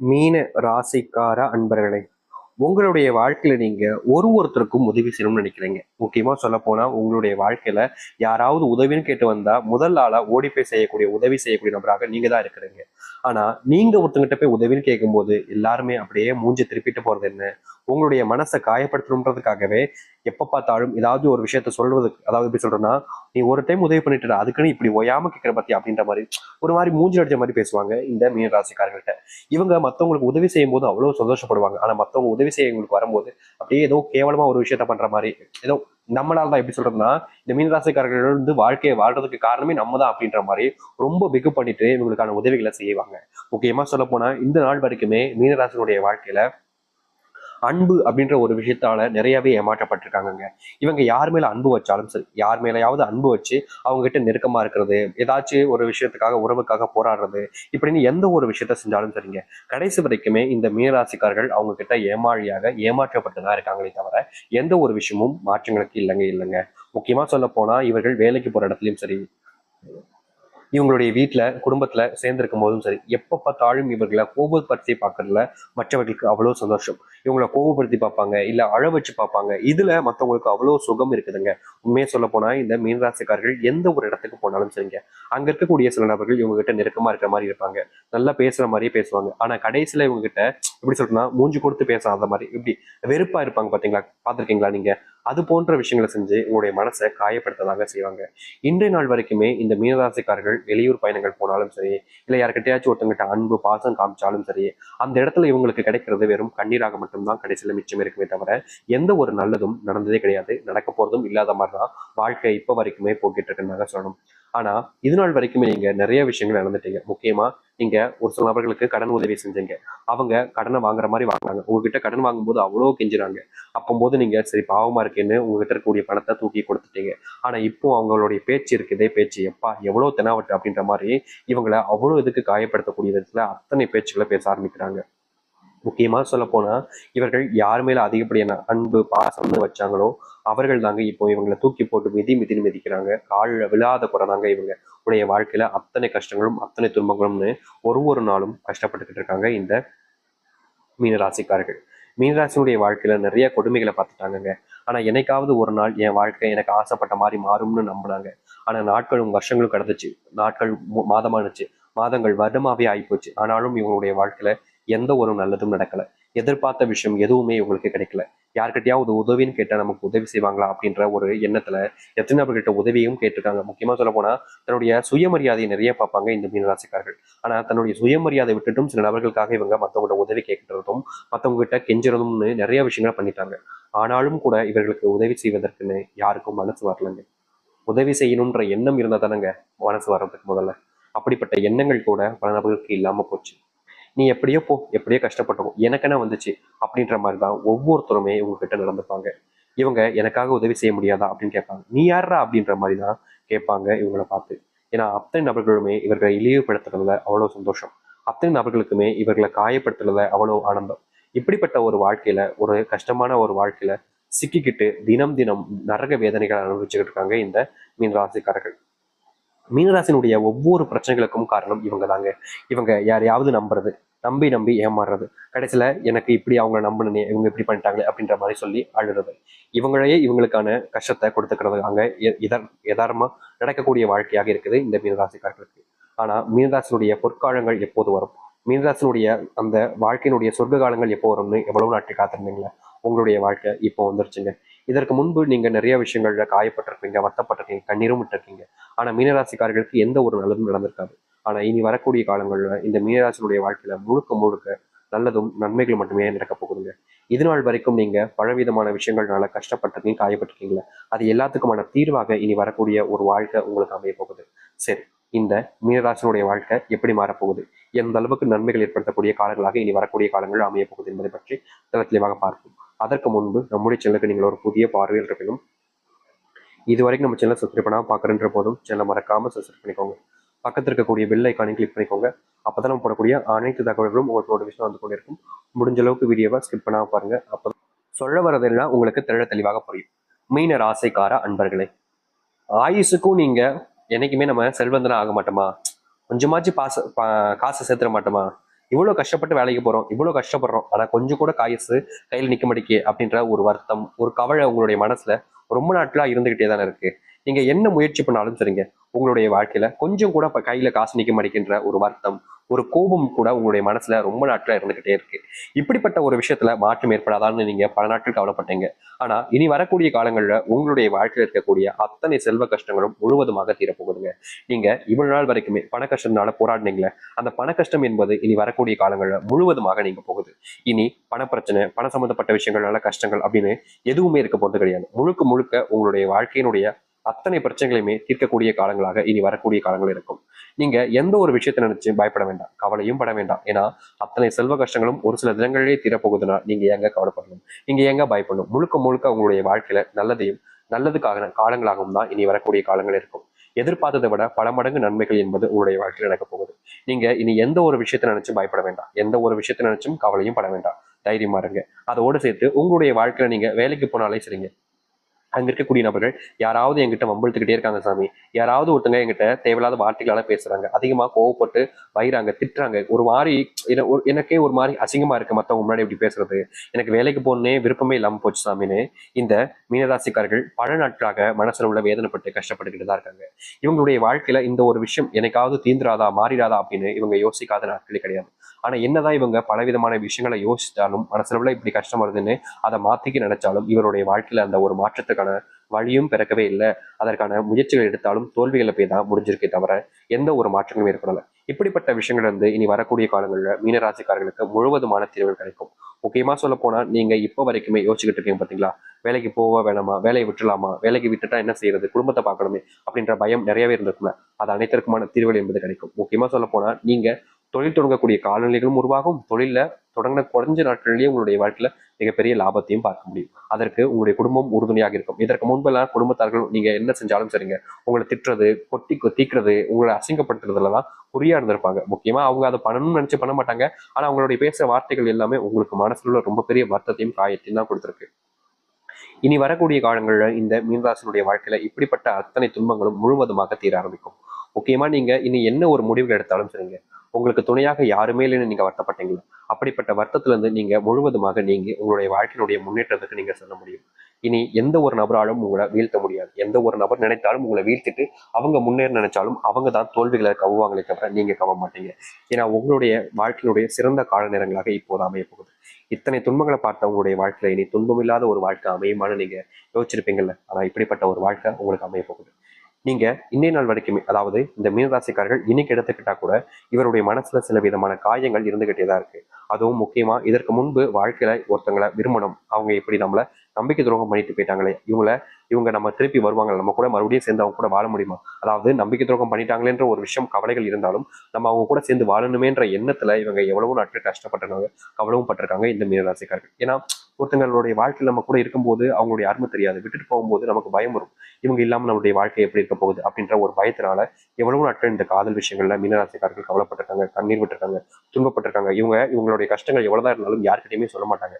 மீன ராசிக்கார அன்பர்களே, உங்களுடைய வாழ்க்கையில நீங்க ஒருத்தருக்கும் உதவி செய்யணும்னு நினைக்கிறீங்க. முக்கியமா சொல்ல போனா உங்களுடைய வாழ்க்கையில யாராவது உதவின்னு கேட்டு வந்தா முதல் ஆளா ஓடி போய் செய்யக்கூடிய உதவி செய்யக்கூடிய நபராக நீங்க தான் இருக்கிறீங்க. ஆனா நீங்க ஒருத்தங்கிட்ட போய் உதவின்னு கேட்கும்போது எல்லாருமே அப்படியே மூஞ்சி திருப்பிட்டு போறது என்ன, உங்களுடைய மனசை காயப்படுத்தணுன்றதுக்காகவே எப்ப பார்த்தாலும் ஏதாவது ஒரு விஷயத்த சொல்றதுக்கு, அதாவது எப்படி சொல்றேன்னா, நீ ஒரு டைம் உதவி பண்ணிட்டு அதுக்குன்னு இப்படி ஒயாம கேட்கிற பத்தி அப்படின்ற மாதிரி ஒரு மாதிரி மூஞ்சி அடிச்ச மாதிரி பேசுவாங்க இந்த மீன ராசிக்காரர்கள்ட்ட. இவங்க மத்தவங்களுக்கு உதவி செய்யும் போது அவ்வளவு சந்தோஷப்படுவாங்க. ஆனா மத்தவங்க உதவி செய்ய இவங்களுக்கு வரும்போது அப்படியே ஏதோ கேவலமா ஒரு விஷயத்த பண்ற மாதிரி, ஏதோ நம்மளால தான் எப்படி சொல்றதுன்னா, இந்த மீனராசிக்காரர்கள் வந்து வாழ்க்கையை வாழ்றதுக்கு காரணமே நம்ம தான் அப்படின்ற மாதிரி ரொம்ப பிகு பண்ணிட்டு இவங்களுக்கான உதவிகளை செய்வாங்க. முக்கியமா சொல்ல போனா இந்த நாள் வரைக்குமே மீனராசினுடைய வாழ்க்கையில அன்பு அப்படின்ற ஒரு விஷயத்தால நிறையவே ஏமாற்றப்பட்டிருக்காங்கங்க. இவங்க யார் மேல அன்பு வச்சாலும் சரி, யார் மேலேயாவது அன்பு வச்சு அவங்க கிட்ட நெருக்கமா இருக்கிறது, ஏதாச்சும் ஒரு விஷயத்துக்காக உறவுக்காக போராடுறது, இப்படின்னு எந்த ஒரு விஷயத்த செஞ்சாலும் சரிங்க, கடைசி வரைக்குமே இந்த மீனராசிக்காரர்கள் அவங்க கிட்ட ஏமாளியாக ஏமாற்றப்பட்டுதான் இருக்காங்களே தவிர எந்த ஒரு விஷயமும் மாற்றங்களுக்கு இல்லைங்க. முக்கியமா சொல்ல போனா இவர்கள் வேலைக்கு போற இடத்துலயும் சரி, இவங்களுடைய வீட்டுல குடும்பத்துல சேர்ந்திருக்கும் போதும் சரி, எப்ப பார்த்தாலும் இவர்களை கோபப்படுத்தி பார்க்கறதுல மற்றவர்களுக்கு அவ்வளவு சந்தோஷம். இவங்களை கோபப்படுத்தி பார்ப்பாங்க, இல்ல அழ வச்சு பார்ப்பாங்க. இதுல மற்றவங்களுக்கு அவ்வளவு சுகம் இருக்குதுங்க. உண்மையை சொல்ல போனா இந்த மீனராசிக்காரர்கள் எந்த ஒரு இடத்துக்கு போனாலும் சரிங்க, அங்க இருக்கக்கூடிய சில நபர்கள் இவங்க கிட்ட நெருக்கமா இருக்கிற மாதிரி இருப்பாங்க, நல்லா பேசுற மாதிரியே பேசுவாங்க. ஆனா கடைசியில இவங்க கிட்ட எப்படி சொல்றேன்னா, மூஞ்சி கொடுத்து பேசாத மாதிரி இப்படி வெறுப்பா இருப்பாங்க. பாத்தீங்களா, பார்த்திருக்கீங்களா நீங்க? அது போன்ற விஷயங்களை செஞ்சு உங்களுடைய மனசை காயப்படுத்ததாக செய்வாங்க. இன்றைய நாள் வரைக்குமே இந்த மீனராசிக்காரர்கள் வெளியூர் பயணங்கள் போனாலும் சரி, இல்லை யாருக்கிட்டையாச்சும் ஒருத்தங்கிட்ட அன்பு பாசம் காமிச்சாலும் சரி, அந்த இடத்துல இவங்களுக்கு கிடைக்கிறது வெறும் கண்ணீராக மட்டும்தான் கடைசியில மிச்சம் இருக்குமே தவிர எந்த ஒரு நல்லதும் நடந்ததே கிடையாது. நடக்க போறதும் இல்லாத மாதிரிதான் வாழ்க்கை இப்ப வரைக்குமே போக்கிட்டு இருக்குன்னு சொல்லணும். ஆனா இது நாள் வரைக்குமே நீங்க நிறைய விஷயங்கள் நடந்துட்டீங்க. முக்கியமா நீங்க ஒரு சில நபர்களுக்கு கடன் உதவி செஞ்சீங்க. அவங்க கடனை வாங்குற மாதிரி வாங்கினாங்க. உங்ககிட்ட கடன் வாங்கும்போது அவ்வளவு கெஞ்சுறாங்க. அப்போது நீங்க சரி பாவமா இருக்கேன்னு உங்ககிட்ட இருக்கக்கூடிய பணத்தை தூக்கி கொடுத்துட்டீங்க. ஆனா இப்போ அவங்களுடைய பேச்சு இருக்குதே பேச்சு, எப்பா எவ்வளவு தெனாவட்டு அப்படின்ற மாதிரி இவங்களை அவ்வளவு இதுக்கு காயப்படுத்தக்கூடிய விதத்துல அத்தனை பேச்சுக்களை பேச ஆரம்பிக்கிறாங்க. முக்கியமா சொல்ல போனா இவர்கள் யார் மேல அதிகப்படியான அன்பு பாசம்னு வச்சாங்களோ அவர்கள் தாங்க இப்போ இவங்களை தூக்கி போட்டு மிதின்னு மிதிக்கிறாங்க. காலில் விழாத குறை தாங்க இவங்க உடைய வாழ்க்கையில அத்தனை கஷ்டங்களும் அத்தனை துன்பங்களும்னு ஒரு நாளும் கஷ்டப்பட்டுக்கிட்டு இருக்காங்க இந்த மீனராசிக்காரர்கள். மீனராசினுடைய வாழ்க்கையில நிறைய கொடுமைகளை பார்த்துட்டாங்கங்க. ஆனா என்னைக்காவது ஒரு நாள் என் வாழ்க்கை எனக்கு ஆசைப்பட்ட மாதிரி மாறும்னு நம்பினாங்க. ஆனா நாட்களும் வருஷங்களும் கடந்துச்சு. நாட்கள் மாதமானுச்சு. மாதங்கள் வருடமாவே ஆயிப்போச்சு. ஆனாலும் இவங்களுடைய வாழ்க்கையில எந்த ஒரு நல்லதும் நடக்கல. எதிர்பார்த்த விஷயம் எதுவுமே இவங்களுக்கு கிடைக்கல. யார்கிட்டயாவது உதவின்னு கேட்டா நமக்கு உதவி செய்வாங்களா அப்படின்ற ஒரு எண்ணத்துல எத்தனை நபர்கிட்ட உதவியும் கேட்டிருக்காங்க. முக்கியமா சொல்ல போனா தன்னுடைய சுயமரியாதையை நிறைய பார்ப்பாங்க இந்த மீனராசிக்காரர்கள். ஆனா தன்னுடைய சுயமரியாதை விட்டுட்டும் சில நபர்களுக்காக இவங்க மற்றவங்களோட உதவி கேட்கறதும் மற்றவங்க கிட்ட கெஞ்சுறதும்னு நிறைய விஷயங்களை பண்ணிட்டாங்க. ஆனாலும் கூட இவர்களுக்கு உதவி செய்வதற்குன்னு யாருக்கும் மனசு வரலங்க. உதவி செய்யணும்ன்ற எண்ணம் இருந்தா தானங்க மனசு வர்றதுக்கு முதல்ல. அப்படிப்பட்ட எண்ணங்கள் கூட பல நபர்களுக்கு இல்லாம போச்சு. நீ எப்படியோ போ, எப்படியோ கஷ்டப்பட்டோம், எனக்கு என்ன வந்துச்சு அப்படின்ற மாதிரி தான் ஒவ்வொருத்தருமே உங்ககிட்ட நடந்துப்பாங்க. இவங்க எனக்காக உதவி செய்ய முடியாதா அப்படின்னு கேட்பாங்க. நீ யாரா அப்படின்ற மாதிரி தான் கேட்பாங்க இவங்களை பார்த்து. ஏன்னா அத்தனை நபர்களுமே இவர்களை இழிவுபடுத்துறதுல அவ்வளவு சந்தோஷம். அத்தனை நபர்களுக்குமே இவர்களை காயப்படுத்துறதுல அவ்வளவு ஆனந்தம். இப்படிப்பட்ட ஒரு வாழ்க்கையில, ஒரு கஷ்டமான ஒரு வாழ்க்கையில சிக்கிக்கிட்டு தினம் தினம் நரக வேதனைகளை அனுபவிச்சுக்கிட்டு இருக்காங்க இந்த மீனராசிக்காரர்கள். மீனராசினுடைய ஒவ்வொரு பிரச்சனைகளுக்கும் காரணம் இவங்க தாங்க. இவங்க யாரையாவது நம்புறது, நம்பி நம்பி ஏமாறுறது, கடைசியில எனக்கு இப்படி அவங்க நம்பினே இவங்க இப்படி பண்ணிட்டாங்களே அப்படின்ற மாதிரி சொல்லி அழுறது, இவங்களையே இவங்களுக்கான கஷ்டத்தை கொடுத்துக்கிறது அங்க யதார்த்தமா நடக்கக்கூடிய வாழ்க்கையாக இருக்குது இந்த மீனராசிக்காரர்களுக்கு. ஆனா மீனராசினுடைய பொற்காலங்கள் எப்போது வரும், மீனராசினுடைய அந்த வாழ்க்கையினுடைய சொர்க்க காலங்கள் எப்போ வரும்னு எவ்வளவு நாட்கள் காத்திருந்தீங்களா? உங்களுடைய வாழ்க்கை இப்போ வந்துருச்சுங்க. இதற்கு முன்பு நீங்க நிறைய விஷயங்கள்ல காயப்பட்டிருப்பீங்க, வருத்தப்பட்டிருக்கீங்க, கண்ணீரும் விட்டுருக்கீங்க. ஆனா மீனராசிக்காரர்களுக்கு எந்த ஒரு நல்லதும் நடந்திருக்காது. ஆனா இனி வரக்கூடிய காலங்கள்ல இந்த மீனராசினுடைய வாழ்க்கையில முழுக்க முழுக்க நல்லதும் நன்மைகள் மட்டுமே நடக்க போகுதுங்க. இது நாள் வரைக்கும் நீங்க பலவிதமான விஷயங்கள்னால கஷ்டப்பட்டிருக்கீங்க, காயப்பட்டிருக்கீங்களா, அது எல்லாத்துக்குமான தீர்வாக இனி வரக்கூடிய ஒரு வாழ்க்கை உங்களுக்கு அமைய போகுது. சரி, இந்த மீனராசினுடைய வாழ்க்கை எப்படி மாறப்போகுது, எந்த அளவுக்கு நன்மைகள் ஏற்படுத்தக்கூடிய காலங்களாக இனி வரக்கூடிய காலங்கள் அமைய போகுது என்பதை பற்றி தெளிவாக பார்ப்போம். அதற்கு முன்பு நம்முடைய சேனலுக்கு நீங்கள் ஒரு புதிய பார்வையில் இருப்பினும் இதுவரைக்கும் நம்ம சேனல் சப்ஸ்கிரைப் பண்ணாமல் பார்க்குறன்ற போதும் சேனலை மறக்காம சப்ஸ்கிரைப் பண்ணிக்கோங்க. பக்கத்தில் இருக்கக்கூடிய பெல் ஐக்கானை கிளிக் பண்ணிக்கோங்க. அப்பதான் நம்ம போடக்கூடிய அனைத்து தகவல்களும் உங்களுக்கு நோட்டிஃபிகேஷன் வந்து கொண்டிருக்கும். முடிஞ்ச அளவுக்கு வீடியோவை ஸ்கிப் பண்ணாம பாருங்க. அப்போ சொல்ல வரதெல்லாம் உங்களுக்கு தெளிவாக புரியும். மீன ராசிக்கார அன்பர்களே, ஆயுசுக்கும் நீங்க என்னைக்குமே நம்ம செல்வந்தனா ஆக மாட்டோமா? கொஞ்சமாச்சு காசு சேர்த்துட மாட்டோமா? இவ்வளவு கஷ்டப்பட்டு வேலைக்கு போறோம், இவ்வளவு கஷ்டப்படுறோம், ஆனா கொஞ்சம் கூட காசு கையில் நிக்க மாட்டேங்கே அப்படின்ற ஒரு வருத்தம், ஒரு கவலை உங்களுடைய மனசுல ரொம்ப நாட்களா இருந்துகிட்டே தானே இருக்கு. நீங்க என்ன முயற்சி பண்ணாலும் சரிங்க, உங்களுடைய வாழ்க்கையில கொஞ்சம் கூட இப்ப கையில காசு நிக்க மாட்டேங்கின்ற ஒரு வருத்தம், ஒரு கோபம் கூட உங்களுடைய மனசுல ரொம்ப நாட்களா இருந்துகிட்டே இருக்கு. இப்படிப்பட்ட ஒரு விஷயத்துல மாற்றம் ஏற்படாதான்னு நீங்க பல நாட்கள் கவலைப்பட்டீங்க. ஆனா இனி வரக்கூடிய காலங்கள்ல உங்களுடைய வாழ்க்கையில் இருக்கக்கூடிய அத்தனை செல்வ கஷ்டங்களும் முழுவதுமாக தீரப்போகுதுங்க. நீங்க இவ்வளவு நாள் வரைக்குமே பண கஷ்டத்தினால போராடினீங்களே, அந்த பண கஷ்டம் என்பது இனி வரக்கூடிய காலங்கள்ல முழுவதுமாக நீங்க போகுது. இனி பண பிரச்சனை, பண சம்பந்தப்பட்ட விஷயங்களால கஷ்டங்கள் அப்படின்னு எதுவுமே இருக்க போறது கிடையாது. முழுக்க முழுக்க உங்களுடைய வாழ்க்கையினுடைய அத்தனை பிரச்சனைகளையுமே தீர்க்கக்கூடிய காலங்களாக இனி வரக்கூடிய காலங்கள் இருக்கும். நீங்க எந்த ஒரு விஷயத்தை நினைச்சு பயப்பட வேண்டாம், கவலையும் பட வேண்டாம். ஏன்னா அத்தனை செல்வ கஷ்டங்களும் ஒரு சில தினங்களிலே தீரப்போகுதுன்னா நீங்க ஏங்க கவலைப்படணும், நீங்க ஏங்க பயப்படணும். முழுக்க முழுக்க உங்களுடைய வாழ்க்கையில நல்லதையும் நல்லதுக்காக காலங்களாகவும் தான் இனி வரக்கூடிய காலங்கள் இருக்கும். எதிர்பார்த்ததை விட பல மடங்கு நன்மைகள் என்பது உங்களுடைய வாழ்க்கையில் நடக்க போகுது. நீங்க இனி எந்த ஒரு விஷயத்தை நினைச்சும் பயப்பட வேண்டாம், எந்த ஒரு விஷயத்தை நினைச்சும் கவலையும் பட வேண்டாம். தைரியமா இருங்க. அதோடு சேர்த்து உங்களுடைய வாழ்க்கையில நீங்க வேலைக்கு போனாலே சரிங்க, அங்க இருக்கக்கூடிய நபர்கள் யாராவது என்கிட்ட வம்பிழுத்துக்கிட்டே இருக்காங்க சாமி, யாராவது ஒருத்தங்க என்கிட்ட தேவையில்லாத வார்த்தைகளால பேசுறாங்க, அதிகமா கோவப்பட்டு வைறாங்க, திட்டுறாங்க, ஒரு மாதிரி எனக்கே ஒரு மாதிரி அசிங்கமா இருக்கு மத்தவங்க முன்னாடி இப்படி பேசுறது, எனக்கு வேலைக்கு போகணுன்னே விருப்பமே இல்லாம போச்சு சாமின்னு இந்த மீனராசிக்காரர்கள் பல நாட்களாக மனசுல உள்ள வேதனைப்பட்டு கஷ்டப்பட்டுக்கிட்டு தான் இருக்காங்க. இவங்களுடைய வாழ்க்கையில இந்த ஒரு விஷயம் எனக்காவது தீந்துராதா மாறிடாதா அப்படின்னு இவங்க யோசிக்காத நாட்களே கிடையாது. ஆனா என்னதான் இவங்க பலவிதமான விஷயங்களை யோசிச்சாலும் மனசுல உள்ள இப்படி கஷ்டம் வருதுன்னு அதை மாத்திக்க நினைச்சாலும் இவருடைய வாழ்க்கையில அந்த ஒரு மாற்றத்துக்கான வழியும் பிறக்கவே இல்லை. அதற்கான முயற்சிகள் எடுத்தாலும் தோல்விகளை போய் தான் முடிஞ்சிருக்கே தவிர எந்த ஒரு மாற்றங்களும் ஏற்படல. இப்படிப்பட்ட விஷயங்கள் வந்து இனி வரக்கூடிய காலங்களில் மீனராசிக்காரர்களுக்கு முழுவதுமான தீர்வுகள் கிடைக்கும். முக்கியமா சொல்ல போனா நீங்க இப்ப வரைக்குமே யோசிச்சுக்கிட்டு இருக்கீங்க பாத்தீங்களா, வேலைக்கு போக வேணாமா, வேலையை விட்டுலாமா, வேலைக்கு விட்டுட்டா என்ன செய்யறது, குடும்பத்தை பார்க்கணுமே அப்படின்ற பயம் நிறையவே இருந்திருக்குமே, அது அனைத்திற்குமான தீர்வுகள் என்பது கிடைக்கும். முக்கியமா சொல்ல போனா நீங்க தொழில் தொடங்கக்கூடிய காலநிலைகளும் உருவாகும். தொழில தொடங்கின குறைஞ்ச நாட்களிலேயே உங்களுடைய வாழ்க்கையில மிகப்பெரிய லாபத்தையும் பார்க்க முடியும். அதற்கு உங்களுடைய குடும்பம் உறுதுணையாக இருக்கும். இதற்கு முன்பெல்லாம் குடும்பத்தார்கள் நீங்க என்ன செஞ்சாலும் சரிங்க, உங்களை திட்டுறது, தீக்கிறது, உங்களை அசிங்கப்படுத்துறதுலதான் குறியா இருந்திருப்பாங்க. முக்கியமா அவங்க அதை பண்ணணும்னு நினைச்சு பண்ண மாட்டாங்க. ஆனா அவங்களுடைய பேசுற வார்த்தைகள் எல்லாமே உங்களுக்கு மனசுல ரொம்ப பெரிய வருத்தத்தையும் காயத்தையும் தான் கொடுத்திருக்கு. இனி வரக்கூடிய காலங்கள்ல இந்த மீனராசினுடைய வாழ்க்கையில இப்படிப்பட்ட அத்தனை துன்பங்களும் முழுவதுமாக தீர ஆரம்பிக்கும். முக்கியமா நீங்க இனி என்ன ஒரு முடிவுகள் எடுத்தாலும் சரிங்க, உங்களுக்கு துணையாக யாருமே இல்லைன்னு நீங்க வருத்தப்பட்டீங்களா, அப்படிப்பட்ட வருத்தத்துல இருந்து நீங்க முழுவதுமாக நீங்க உங்களுடைய வாழ்க்கையினுடைய முன்னேற்றத்துக்கு நீங்க செல்ல முடியும். இனி எந்த ஒரு நபராலும் உங்களை வீழ்த்த முடியாது. எந்த ஒரு நபர் நினைத்தாலும் உங்களை வீழ்த்திட்டு அவங்க முன்னேற நினைச்சாலும் அவங்க தான் தோல்விகளை கவுவாங்களே தவிர நீங்க கவ மாட்டீங்க. ஏன்னா உங்களுடைய வாழ்க்கையினுடைய சிறந்த கால நேரங்களாக இப்போது அமைய போகுது. இத்தனை துன்பங்களை பார்த்த உங்களுடைய வாழ்க்கையில இனி துன்பமில்லாத ஒரு வாழ்க்கை அமையுமான்னு நீங்க யோசிச்சிருப்பீங்கல்ல, ஆனா இப்படிப்பட்ட ஒரு வாழ்க்கை உங்களுக்கு அமைய போகுது. நீங்க இன்னைய நாள் வரைக்குமே, அதாவது இந்த மீனராசிக்காரர்கள் இன்னைக்கு எடுத்துக்கிட்டா கூட இவருடைய மனசுல சில விதமான காயங்கள் இருந்துகிட்டே தான் இருக்கு. அதுவும் முக்கியமா இதற்கு முன்பு வாழ்க்கையில ஒருத்தங்களை விரும்பணும், அவங்க இப்படி நம்மள நம்பிக்கை துரோகம் பண்ணிட்டு போயிட்டாங்களே, இவங்க நம்ம திருப்பி வருவாங்க, நம்ம கூட மறுபடியும் சேர்ந்து அவங்க கூட வாழ முடியுமா, அதாவது நம்பிக்கை துரோகம் பண்ணிட்டாங்களேன்ற ஒரு விஷயம் கவலைகள் இருந்தாலும் நம்ம அவங்க கூட சேர்ந்து வாழணுமேன்ற எண்ணத்துல இவங்க எவ்வளவு நாட்கள் கஷ்டப்பட்டிருக்காங்க, கவலவும் பட்டிருக்காங்க இந்த மீனராசிக்காரர்கள். ஏன்னா ஒருத்தங்களுடைய வாழ்க்கையில் நம்ம கூட இருக்கும்போது அவங்களுடைய அருமை தெரியாது, விட்டுட்டு போகும்போது நமக்கு பயம் வரும், இவங்க இல்லாம நம்மளுடைய வாழ்க்கை எப்படி இருக்க போகுது அப்படின்ற ஒரு பயத்தினால எவ்வளவு நாட்கள் இந்த காதல் விஷயங்கள்ல மீனராசிக்காரர்கள் கவலைப்பட்டிருக்காங்க, கண்ணீர் விட்டுருக்காங்க, துன்பப்பட்டிருக்காங்க. இவங்களுடைய கஷ்டங்கள் எவ்வளவுதான் இருந்தாலும் யார்கிட்டயுமே சொல்ல மாட்டாங்க,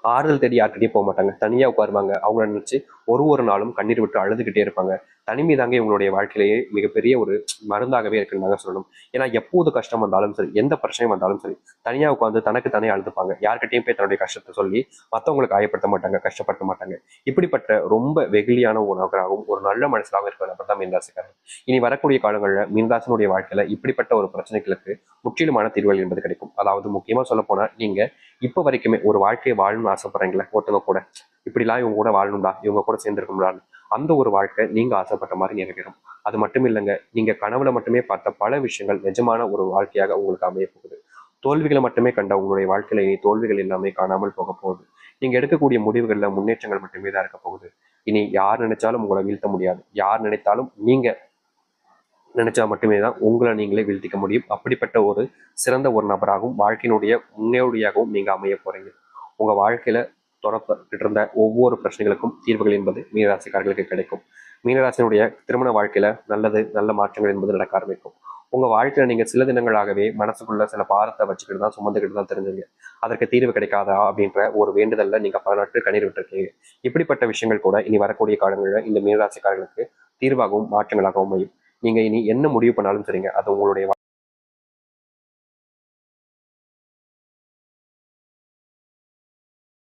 ஆறுதல் தேடி யார்கிட்டயும் போக மாட்டாங்க, தனியா உட்காருவாங்க. அவங்கள நினைச்சு ஒரு நாளும் கண்ணீர் விட்டு அழுதுகிட்டே இருப்பாங்க. தனிமை தாங்க இவங்களுடைய வாழ்க்கையிலேயே மிகப்பெரிய ஒரு மருந்தாகவே இருக்குன்னு தாங்க சொல்லணும். ஏன்னா எப்போது கஷ்டம் வந்தாலும் சரி, எந்த பிரச்சனையும் வந்தாலும் சரி, தனியா உட்காந்து தனக்கு தானே அழுதுப்பாங்க. யார்கிட்டயும் போய் தன்னுடைய கஷ்டத்தை சொல்லி மற்றவங்களுக்கு காயப்படுத்த மாட்டாங்க, கஷ்டப்படுத்த மாட்டாங்க. இப்படிப்பட்ட ரொம்ப வெகுளியான ஒரு நபராகவும் ஒரு நல்ல மனசாகவும் இருக்கிற நபர் தான் மீனராசிக்காரர். இனி வரக்கூடிய காலங்களில் மீனராசினுடைய வாழ்க்கையில இப்படிப்பட்ட ஒரு பிரச்சனைகளுக்கு முற்றிலுமான தீர்வுகள் என்பது கிடைக்கும். அதாவது முக்கியமா சொல்ல போனா நீங்க இப்ப வரைக்குமே ஒரு வாழ்க்கையை வாழணும்னு ஆசைப்படுறீங்களா, ஒருத்தவங்க கூட இப்படிலாம் இவங்க கூட வாழணும்டா, இவங்க கூட சேர்ந்துருக்கும்டான்னு, அந்த ஒரு வாழ்க்கை நீங்க ஆசைப்பட்ட மாதிரி நிறைவேறும். அது மட்டும் இல்லைங்க, நீங்க கனவுல மட்டுமே பார்த்த பல விஷயங்கள் நிஜமான ஒரு வாழ்க்கையாக உங்களுக்கு அமைய போகுது. தோல்விகளை மட்டுமே கண்ட உங்களுடைய வாழ்க்கையில இனி தோல்விகள் எல்லாமே காணாமல் போக போகுது. நீங்க எடுக்கக்கூடிய முடிவுகள்ல முன்னேற்றங்கள் மட்டுமே தான் இருக்க போகுது. இனி யார் நினைச்சாலும் உங்களை வீழ்த்த முடியாது. யார் நினைத்தாலும் நீங்க நினைச்சா மட்டுமே தான் உங்களை நீங்களே வீழ்த்திக்க முடியும். அப்படிப்பட்ட ஒரு சிறந்த ஒரு நபராகவும் வாழ்க்கையினுடைய முன்னோடியாகவும் நீங்க அமைய போறீங்க. உங்க வாழ்க்கையில தொடர்பட்டு இருந்த ஒவ்வொரு பிரச்சனைகளுக்கும் தீர்வுகள் என்பது மீனராசிக்காரர்களுக்கு கிடைக்கும். மீனராசினுடைய திருமண வாழ்க்கையில நல்ல மாற்றங்கள் என்பது நடக்க ஆரம்பிக்கும். உங்க வாழ்க்கையில நீங்க சில தினங்களாகவே மனசுக்குள்ள சில பாரத்தை வச்சுக்கிட்டு தான் சுமந்துக்கிட்டு தான் தெரிஞ்சுங்க, அதற்கு தீர்வு கிடைக்காதா அப்படின்ற ஒரு வேண்டுதல்ல நீங்க பல நாட்கள் கண்ணீர் விட்டுருக்கீங்க. இப்படிப்பட்ட விஷயங்கள் கூட இனி வரக்கூடிய காலங்களில் இந்த மீனராசிக்காரர்களுக்கு தீர்வாகவும் மாற்றங்களாகவும் அமையும். நீங்க இனி என்ன முடிவு பண்ணாலும் சரிங்க, அது உங்களுடைய